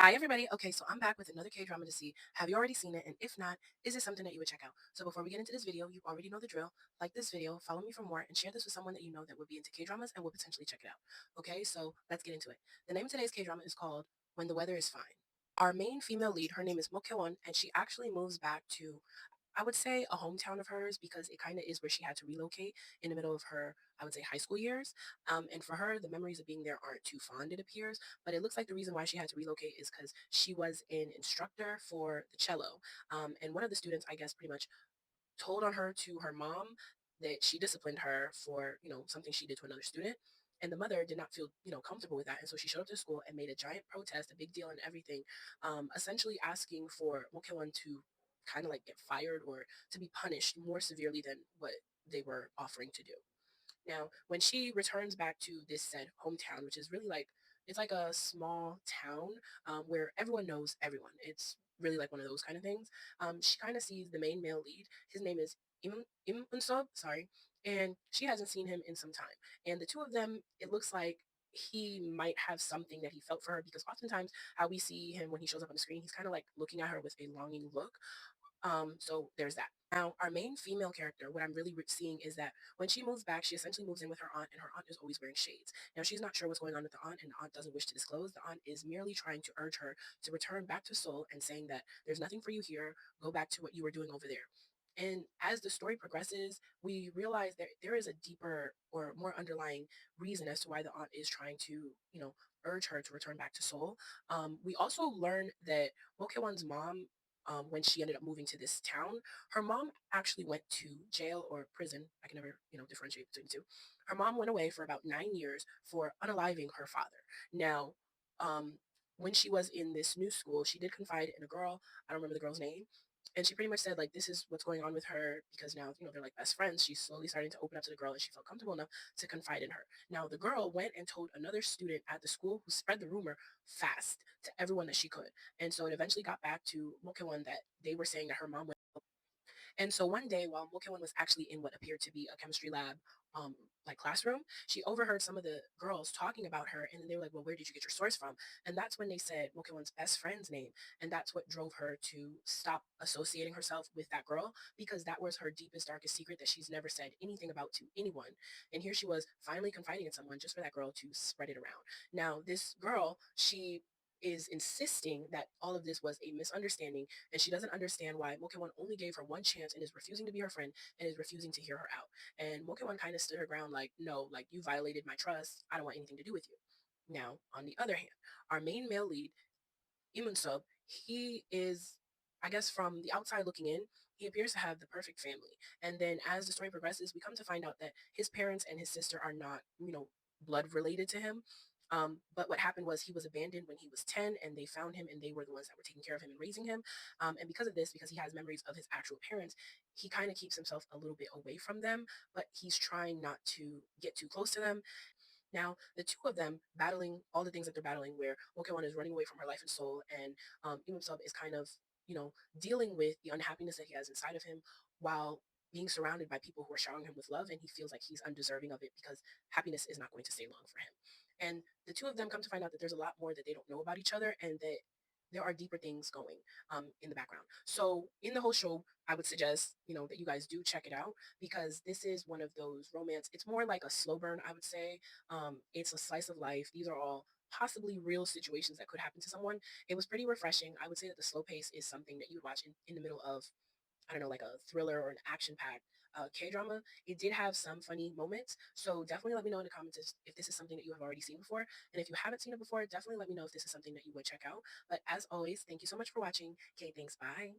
Hi everybody. Okay, so I'm back with another K-drama to see. Have you already seen it? And if not, is it something that you would check out? So before we get into this video, you already know the drill. Like this video, follow me for more, and share this with someone that you know that would be into K-dramas and will potentially check it out. Okay, so let's get into it. The name of today's K-drama is called When the Weather is Fine. Our main female lead, her name is Mo, and she actually moves back to, I would say, a hometown of hers because it kind of is where she had to relocate in the middle of her, I would say, high school years. And for her, the memories of being there aren't too fond, it appears. But it looks like the reason why she had to relocate is because she was an instructor for the cello. And one of the students, I guess, pretty much told on her to her mom that she disciplined her for, something she did to another student. And the mother did not feel, comfortable with that. And so she showed up to school and made a giant protest, a big deal and everything, essentially asking for Mokyeon to kind of like get fired or to be punished more severely than what they were offering to do. Now, when she returns back to this said hometown, which is really like it's like a small town where everyone knows everyone. It's really like one of those kind of things. She kind of sees the main male lead. His name is Im Unsob, sorry, and she hasn't seen him in some time. And the two of them, it looks like he might have something that he felt for her because oftentimes how we see him when he shows up on the screen, he's kind of like looking at her with a longing look. So there's that. Now, our main female character, what I'm really seeing is that when she moves back, she essentially moves in with her aunt, and her aunt is always wearing shades. Now, she's not sure what's going on with the aunt, and the aunt doesn't wish to disclose. The aunt is merely trying to urge her to return back to Seoul and saying that there's nothing for you here. Go back to what you were doing over there. And as the story progresses, we realize that there is a deeper or more underlying reason as to why the aunt is trying to, urge her to return back to Seoul. We also learn that Wokewon's mom, when she ended up moving to this town, her mom actually went to jail or prison. I can never, differentiate between the two. Her mom went away for about 9 years for unaliving her father. Now, um, when she was in this new school, she did confide in a girl. I don't remember the girl's name. And she pretty much said, like, this is what's going on with her because now, they're like best friends. She's slowly starting to open up to the girl and she felt comfortable enough to confide in her. Now, the girl went and told another student at the school who spread the rumor fast to everyone that she could. And so it eventually got back to Mokewon that they were saying that her mom. And so one day, while Mokewon was actually in what appeared to be a chemistry lab, like classroom, she overheard some of the girls talking about her, and then they were like, "Well, where did you get your source from?" And that's when they said Mokewon's best friend's name, and that's what drove her to stop associating herself with that girl because that was her deepest, darkest secret that she's never said anything about to anyone. And here she was finally confiding in someone just for that girl to spread it around. Now, this girl, she is insisting that all of this was a misunderstanding and she doesn't understand why Mokewon only gave her one chance and is refusing to be her friend and is refusing to hear her out. And Mokewon kind of stood her ground like, no, like you violated my trust. I don't want anything to do with you. Now, on the other hand, our main male lead, Imun Sub, he is, I guess, from the outside looking in, he appears to have the perfect family. And then as the story progresses, we come to find out that his parents and his sister are not, blood related to him. But what happened was he was abandoned when he was 10 and they found him and they were the ones that were taking care of him and raising him. And because of this, because he has memories of his actual parents, he kind of keeps himself a little bit away from them, but he's trying not to get too close to them. Now, the two of them battling all the things that they're battling, where Wokewan is running away from her life and soul, and Imam Sub is kind of, dealing with the unhappiness that he has inside of him while being surrounded by people who are showering him with love, and he feels like he's undeserving of it because happiness is not going to stay long for him. And the two of them come to find out that there's a lot more that they don't know about each other, and that there are deeper things going in the background. So in the whole show, I would suggest, that you guys do check it out because this is one of those romance. It's more like a slow burn, I would say. It's a slice of life. These are all possibly real situations that could happen to someone. It was pretty refreshing. I would say that the slow pace is something that you would watch in the middle of, I don't know, like a thriller or an action packed K drama. It did have some funny moments. So definitely let me know in the comments if this is something that you have already seen before. And if you haven't seen it before, definitely let me know if this is something that you would check out. But as always, thank you so much for watching. Okay, thanks. Bye.